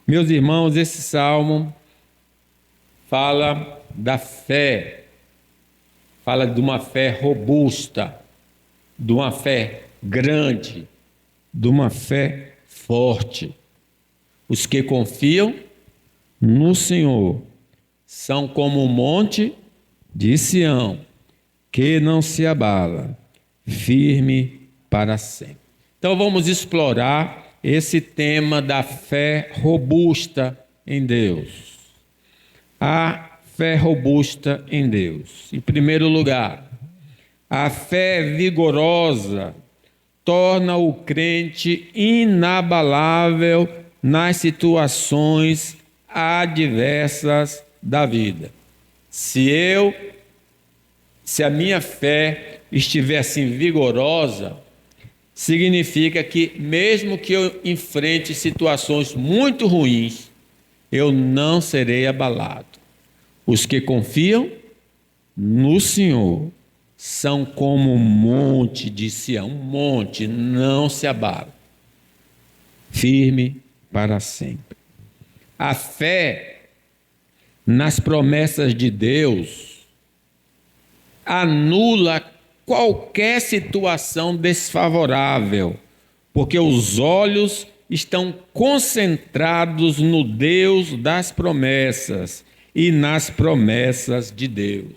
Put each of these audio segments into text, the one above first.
Meus irmãos, esse salmo fala da fé, fala de uma fé robusta, de uma fé grande, de uma fé forte. Os que confiam no Senhor são como o monte de Sião, que não se abala, firme para sempre. Então vamos explorar esse tema da fé robusta em Deus. A fé robusta em Deus. Em primeiro lugar, a fé vigorosa torna o crente inabalável nas situações adversas da vida. Se a minha fé estiver assim vigorosa, significa que mesmo que eu enfrente situações muito ruins, eu não serei abalado. Os que confiam no Senhor são como um monte de Sião, um monte, não se abala, firme para sempre. A fé nas promessas de Deus anula qualquer situação desfavorável, porque os olhos estão concentrados no Deus das promessas e nas promessas de Deus.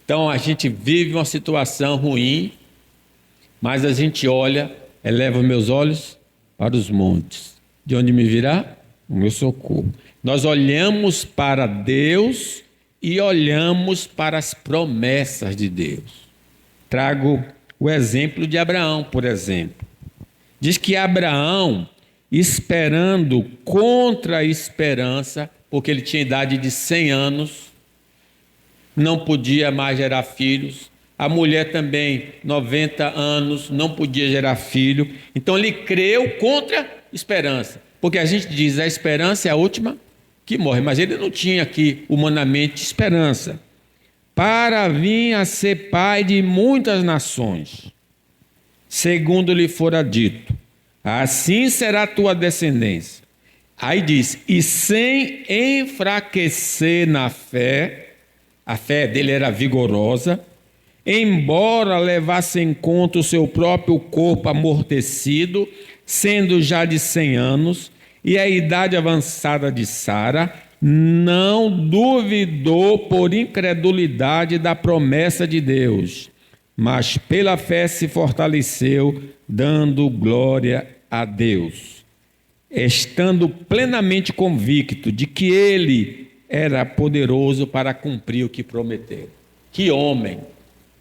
Então a gente vive uma situação ruim, mas a gente olha, eleva meus olhos para os montes. De onde me virá? O meu socorro. Nós olhamos para Deus e olhamos para as promessas de Deus. Trago o exemplo de Abraão, por exemplo. Diz que Abraão, esperando contra a esperança, porque ele tinha idade de 100 anos, não podia mais gerar filhos. A mulher também, 90 anos, não podia gerar filho. Então ele creu contra a esperança. Porque a gente diz, a esperança é a última que morre. Mas ele não tinha aqui, humanamente, esperança. Para vir a ser pai de muitas nações, segundo lhe fora dito, assim será a tua descendência. Aí diz, e sem enfraquecer na fé, a fé dele era vigorosa, embora levasse em conta o seu próprio corpo amortecido, sendo já de 100 anos, e a idade avançada de Sara, não duvidou por incredulidade da promessa de Deus, mas pela fé se fortaleceu, dando glória a Deus, estando plenamente convicto de que ele era poderoso para cumprir o que prometeu. Que homem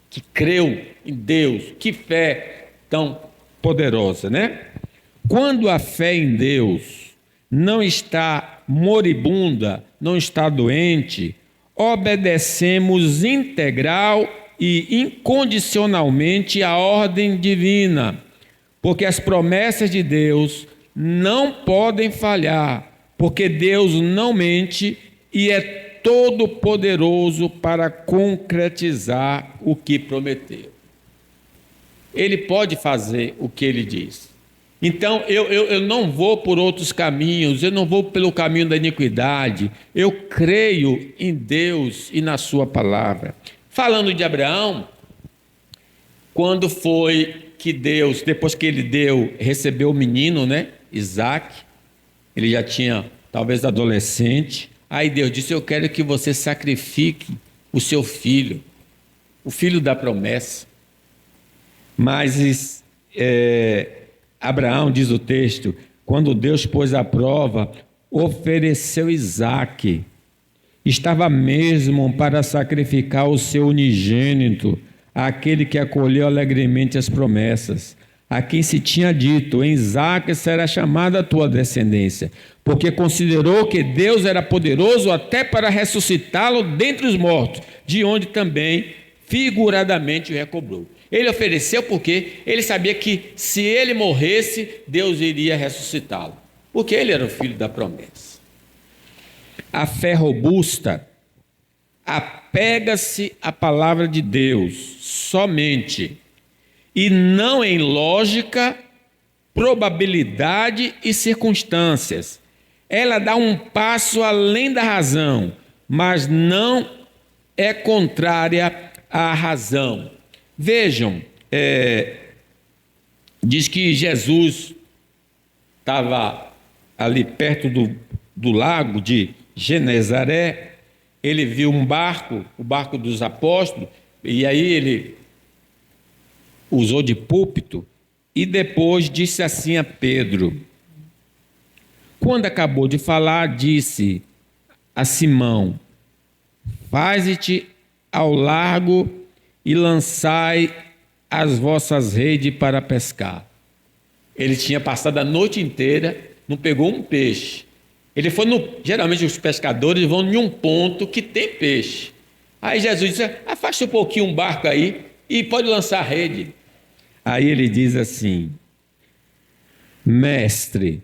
que creu em Deus, que fé tão poderosa, né? Quando a fé em Deus não está moribunda, não está doente, obedecemos integral e incondicionalmente à ordem divina, porque as promessas de Deus não podem falhar, porque Deus não mente e é todo poderoso para concretizar o que prometeu. Ele pode fazer o que ele diz. Então, eu não vou por outros caminhos, eu não vou pelo caminho da iniquidade, eu creio em Deus e na sua palavra. Falando de Abraão, quando foi que Deus, depois que ele recebeu o menino, né, Isaac, ele já tinha talvez adolescente, aí Deus disse, eu quero que você sacrifique o seu filho, o filho da promessa. Mas Abraão, diz o texto, quando Deus pôs à prova, ofereceu Isaque. Estava mesmo para sacrificar o seu unigênito, aquele que acolheu alegremente as promessas, a quem se tinha dito, em Isaque será chamada a tua descendência, porque considerou que Deus era poderoso até para ressuscitá-lo dentre os mortos, de onde também figuradamente o recobrou. Ele ofereceu porque ele sabia que se ele morresse, Deus iria ressuscitá-lo, porque ele era o filho da promessa. A fé robusta apega-se à palavra de Deus somente, e não em lógica, probabilidade e circunstâncias. Ela dá um passo além da razão, mas não é contrária à razão. Vejam, diz que Jesus estava ali perto do lago de Genezaré. Ele viu um barco, o barco dos apóstolos, e aí ele usou de púlpito e depois disse assim a Pedro. Quando acabou de falar, disse a Simão: faze-te ao largo e lançai as vossas redes para pescar. Ele tinha passado a noite inteira, não pegou um peixe. Ele foi geralmente os pescadores vão em um ponto que tem peixe. Aí Jesus disse: afaste um pouquinho um barco aí e pode lançar a rede. Aí ele diz assim: mestre,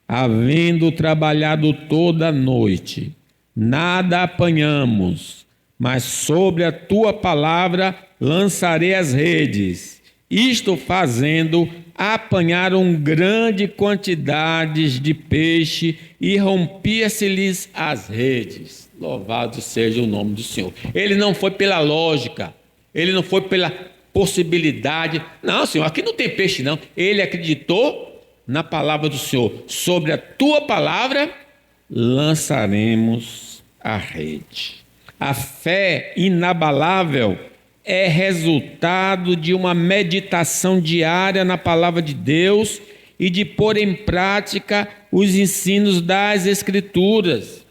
havendo trabalhado toda a noite, nada apanhamos, mas sobre a tua palavra lançarei as redes. Isto fazendo, apanharam grande quantidade de peixe e rompia-se-lhes as redes. Louvado seja o nome do Senhor. Ele não foi pela lógica, ele não foi pela possibilidade. Não, Senhor, aqui não tem peixe não. Ele acreditou na palavra do Senhor. Sobre a tua palavra lançaremos a rede. A fé inabalável é resultado de uma meditação diária na palavra de Deus e de pôr em prática os ensinos das Escrituras.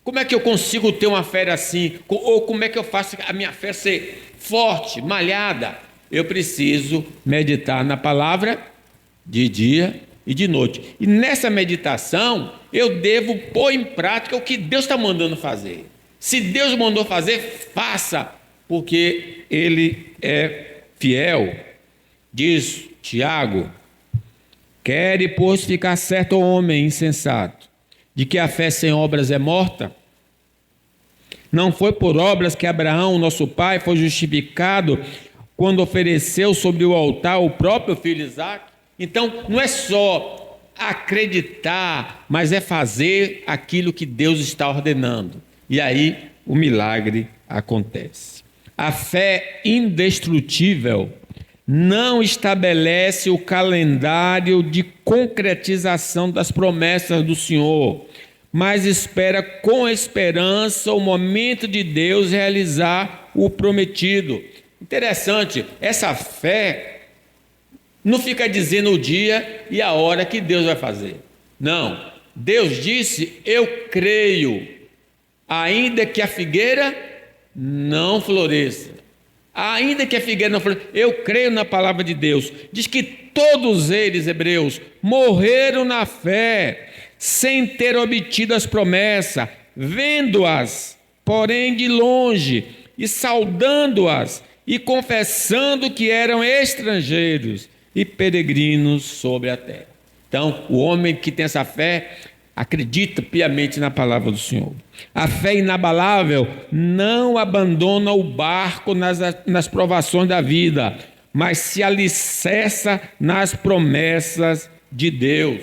Como é que eu consigo ter uma fé assim? Ou como é que eu faço a minha fé ser forte, malhada? Eu preciso meditar na palavra de dia e de noite. E nessa meditação, eu devo pôr em prática o que Deus está mandando fazer. Se Deus mandou fazer, faça, porque Ele é fiel. Diz Tiago: quere, pois, ficar certo o homem insensato, de que a fé sem obras é morta? Não foi por obras que Abraão, nosso pai, foi justificado quando ofereceu sobre o altar o próprio filho Isaque? Então, não é só acreditar, mas é fazer aquilo que Deus está ordenando. E aí o milagre acontece. A fé indestrutível não estabelece o calendário de concretização das promessas do Senhor, mas espera com esperança o momento de Deus realizar o prometido. Interessante, essa fé não fica dizendo o dia e a hora que Deus vai fazer. Não, Deus disse: eu creio, ainda que a figueira não floresça. Ainda que a figueira não floresça, eu creio na palavra de Deus. Diz que todos eles, hebreus, morreram na fé, sem ter obtido as promessas, vendo-as, porém de longe, e saudando-as, e confessando que eram estrangeiros e peregrinos sobre a terra. Então, o homem que tem essa fé acredita piamente na palavra do Senhor. A fé inabalável não abandona o barco nas provações da vida, mas se alicerça nas promessas de Deus.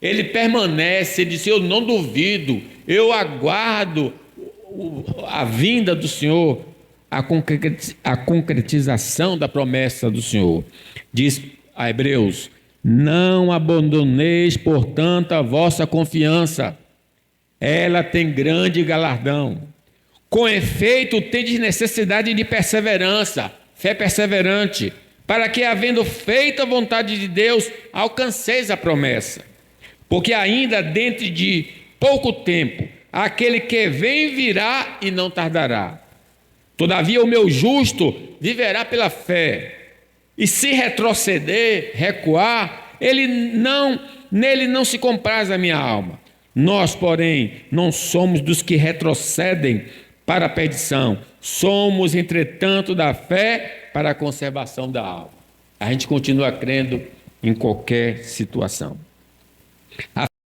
Ele permanece, ele diz: eu não duvido, eu aguardo a vinda do Senhor, a concretização da promessa do Senhor. Diz a Hebreus: não abandoneis, portanto, a vossa confiança, ela tem grande galardão. Com efeito, tendes necessidade de perseverança, fé perseverante, para que, havendo feito a vontade de Deus, alcanceis a promessa. Porque ainda dentro de pouco tempo, aquele que vem virá e não tardará. Todavia o meu justo viverá pela fé. E se retroceder, recuar, nele não se compraz a minha alma. Nós, porém, não somos dos que retrocedem para a perdição. Somos, entretanto, da fé para a conservação da alma. A gente continua crendo em qualquer situação.